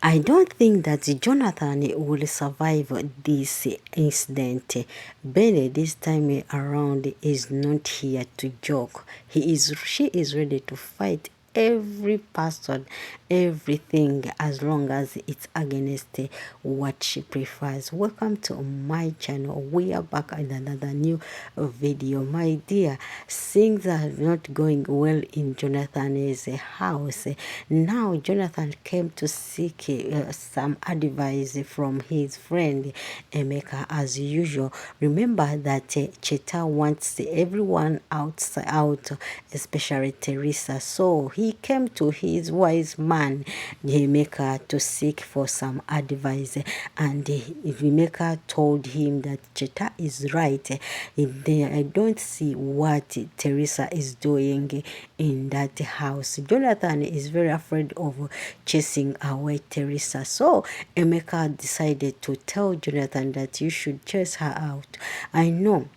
I don't think that Jonathan will survive this incident. Benny this time around is not here to joke. She is ready to fight every person, everything, as long as it's against what she prefers. Welcome to my channel. We are back with another new video. My dear, things are not going well in Jonathan's house. Now Jonathan came to seek some advice from his friend Emeka as usual. Remember that Cheta wants everyone out, especially Teresa. So he came to his wise man Emeka to seek for some advice, and Emeka told him that Cheta is right. I don't see what Teresa is doing in that house. Jonathan is very afraid of chasing away Teresa. So Emeka decided to tell Jonathan that you should chase her out. I know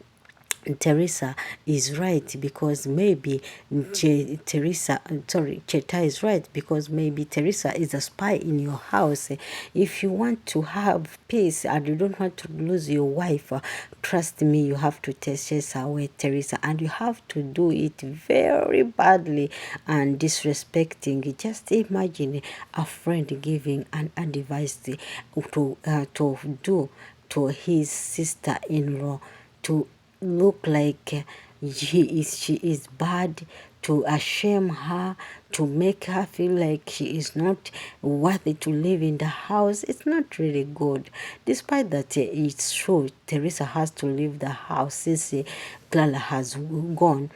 Teresa is right because maybe Cheta is right because maybe Teresa is a spy in your house. If you want to have peace and you don't want to lose your wife, trust me, you have to chase away Teresa, and you have to do it very badly and disrespecting. Just imagine a friend giving an advice to do to his sister-in-law to look like she is bad, to shame her, to make her feel like she is not worthy to live in the house. It's not really good. Despite that, it's true, Teresa has to leave the house since Clara has gone.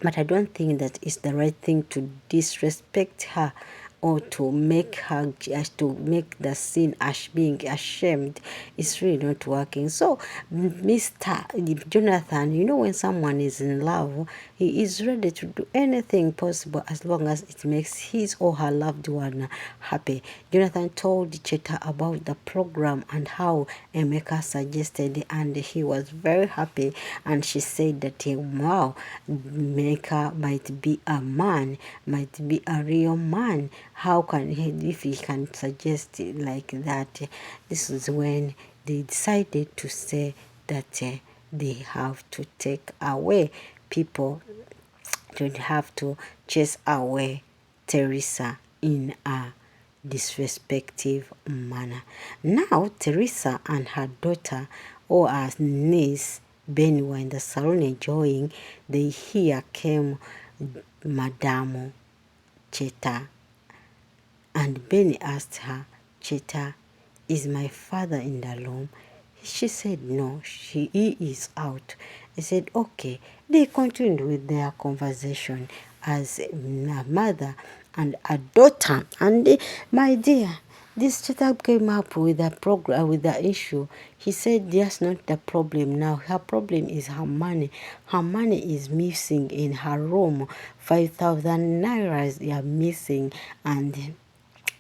But I don't think that it's the right thing to disrespect her or to make her the sin as being ashamed. It's really not working. So Mr. Jonathan, you know, when someone is in love, he is ready to do anything possible as long as it makes his or her loved one happy. Jonathan told Cheta about the program and how Emeka suggested, and he was very happy, and she said that wow, Emeka might be a man, might be a real man. How can he, if he can suggest it like that? This is when they decided to say that they have to take away people, to have to chase away Teresa in a disrespectful manner. Now Teresa and her daughter or her niece Benny were in the salon enjoying. They here came Madame Cheta, and Benny asked her, Cheta, is my father in the room? She said no, he is out. He said okay. They continued with their conversation as a mother and a daughter. And my dear, this Cheta came up with a program, with the issue. He said that's not the problem now. Her problem is her money. Her money is missing in her room. 5,000 naira are missing, and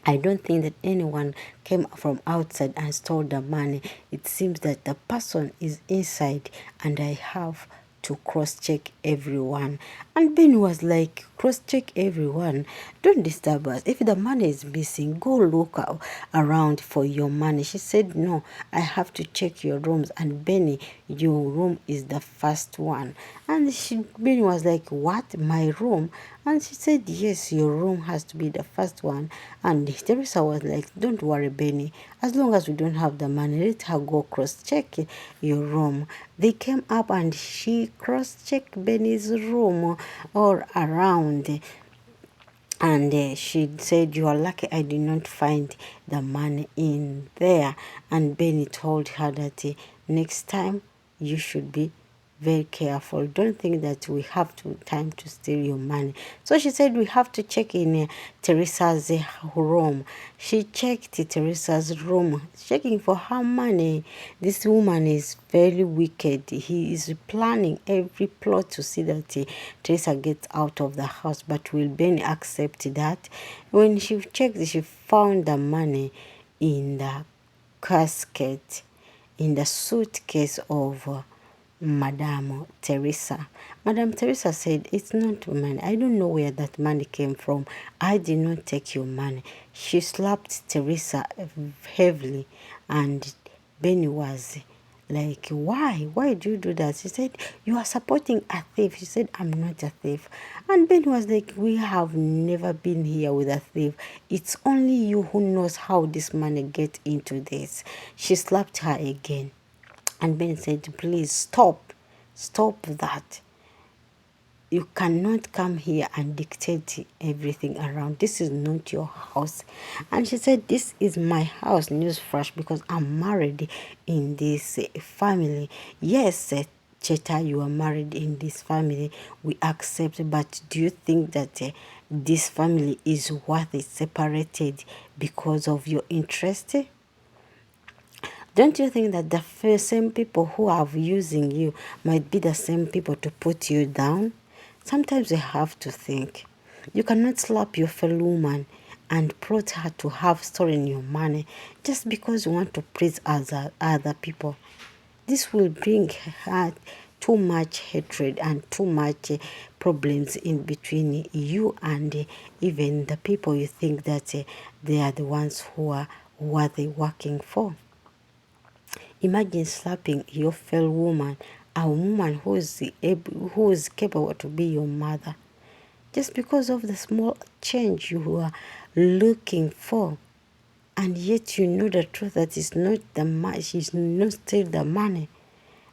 I don't think that anyone came from outside and stole the money. It seems that the person is inside, and I have to cross-check everyone. And Ben was like, cross-check everyone? Don't disturb us. If the money is missing, go look around for your money. She said, no, I have to check your rooms. And Benny, your room is the first one. And Benny was like, what, my room? And she said, yes, your room has to be the first one. And Teresa was like, don't worry, Benny. As long as we don't have the money, let her go cross-check your room. They came up and she cross-checked Benny's room all around. And she said, you are lucky I did not find the money in there. And Benny told her that next time you should be very careful. Don't think that we have time to steal your money. So she said we have to check in Teresa's room. She checked Teresa's room, checking for her money. This woman is very wicked. He is planning every plot to see that Teresa gets out of the house. But will Ben accept that? When she checked, she found the money in the casket, in the suitcase of Madame Teresa. Madame Teresa said, it's not money. I don't know where that money came from. I did not take your money. She slapped Teresa heavily, and Benny was like, why? Why do you do that? She said, you are supporting a thief. She said, I'm not a thief. And Ben was like, we have never been here with a thief. It's only you who knows how this money get into this. She slapped her again. And Ben said, please stop. Stop that. You cannot come here and dictate everything around. This is not your house. And she said, this is my house, newsflash, because I'm married in this family. Yes, Cheta, you are married in this family. We accept, but do you think that this family is worth it separated because of your interest? Don't you think that the same people who are using you might be the same people to put you down? Sometimes you have to think. You cannot slap your fellow woman and prod her to have stolen your money just because you want to please other people. This will bring her too much hatred and too much problems in between you and even the people you think that they are the ones who are worthy working for. Imagine slapping your fellow woman, a woman who is capable to be your mother, just because of the small change you are looking for, and yet you know the truth that is not the money, she's not still the money,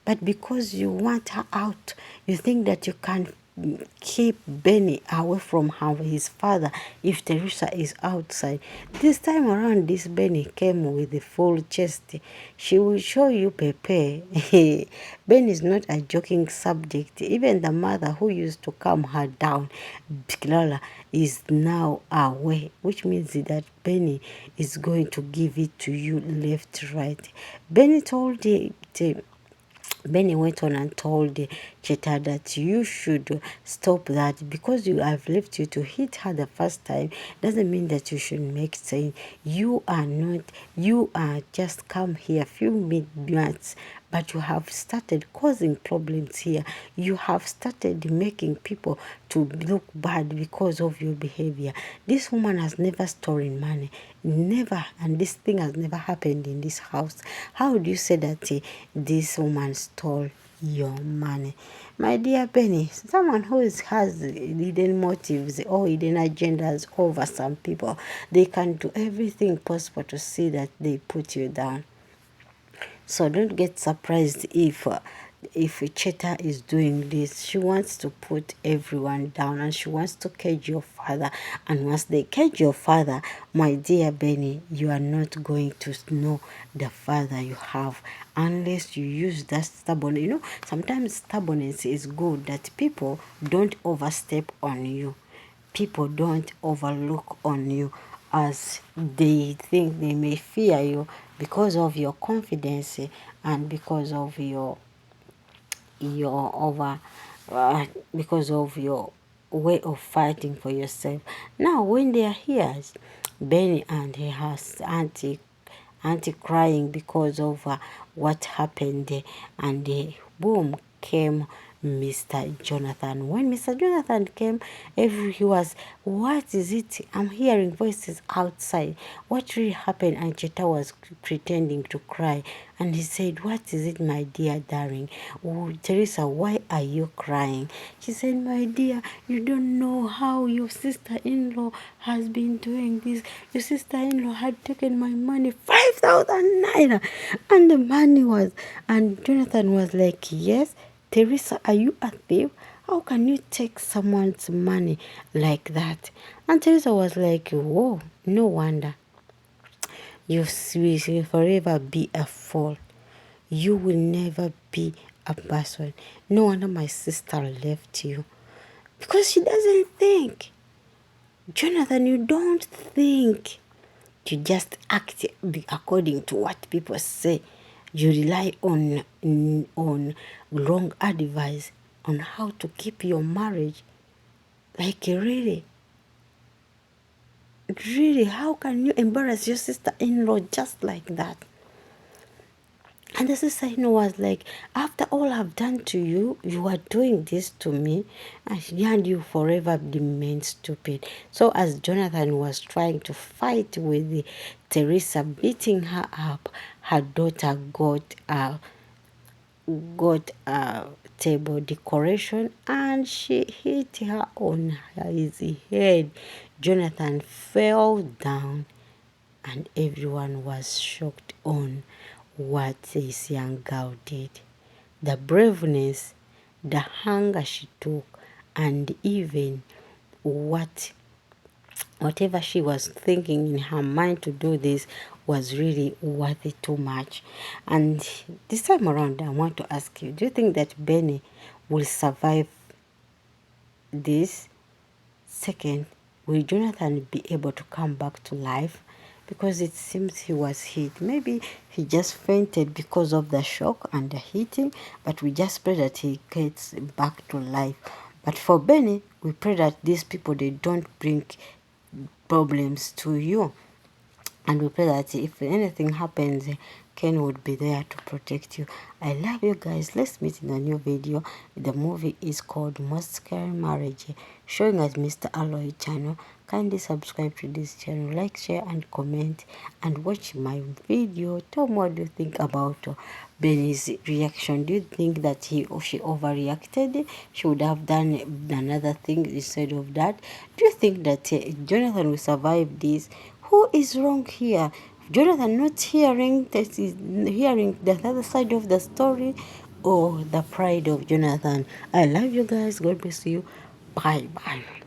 but because you want her out, you think that you can keep Benny away from his father if Teresa is outside. This time around, this Benny came with a full chest. She will show you Pepe. Ben is not a joking subject. Even the mother who used to calm her down, Clara, is now away, which means that Benny is going to give it to you left, right. Benny told the Benny went on and told Cheta that you should stop that because you have left you to hit her the first time doesn't mean that you should make saying you are just come here few minutes, but you have started causing problems here. You have started making people to look bad because of your behavior. This woman has never stolen money. Never. And this thing has never happened in this house. How do you say that this woman stole your money? My dear Benny, someone who has hidden motives or hidden agendas over some people, they can do everything possible to see that they put you down. So don't get surprised if Cheta is doing this. She wants to put everyone down and she wants to cage your father. And once they cage your father, my dear Benny, you are not going to know the father you have unless you use that stubborn. You know, sometimes stubbornness is good, that people don't overstep on you. People don't overlook on you as they think they may fear you because of your confidence and because of your over because of your way of fighting for yourself. Now when they are here, Benny and her auntie crying because of what happened, and boom came Mr. Jonathan. When Mr. Jonathan came, he was, what is it? I'm hearing voices outside. What really happened? And Cheta was pretending to cry. And he said, what is it, my dear darling? Oh, Teresa, why are you crying? She said, my dear, you don't know how your sister-in-law has been doing this. Your sister-in-law had taken my money, 5,000 naira. And the money was, and Jonathan was like, yes, Teresa, are you a thief? How can you take someone's money like that? And Teresa was like, whoa, no wonder. You will forever be a fool. You will never be a person. No wonder my sister left you. Because she doesn't think. Jonathan, you don't think. You just act according to what people say. You rely on wrong advice on how to keep your marriage. Like really, how can you embarrass your sister-in-law just like that? And the sister in law was like, after all I've done to you, you are doing this to me, and you forever remain stupid. So as Jonathan was trying to fight with Teresa, beating her up, her daughter got a table decoration and she hit her on his head. Jonathan fell down and everyone was shocked on what this young girl did. The braveness, the hunger she took, and even whatever she was thinking in her mind to do this was really worth it too much. And this time around, I want to ask you, do you think that Benny will survive this? Second, will Jonathan be able to come back to life? Because it seems he was hit. Maybe he just fainted because of the shock and the hitting, but we just pray that he gets back to life. But for Benny, we pray that these people, they don't bring problems to you. And we pray that if anything happens, Ken would be there to protect you. I love you guys. Let's meet in a new video. The movie is called Most Scary Marriage, showing at Mr ALOY channel. Kindly subscribe to this channel, like, share, and comment, and watch my video. Tell me what do you think about Benny's reaction. Do you think that he or she overreacted? She would have done another thing instead of that? Do you think that Jonathan will survive this? Who is wrong here? Jonathan not hearing that is hearing the other side of the story, or the pride of Jonathan? I love you guys. God bless you. Bye bye.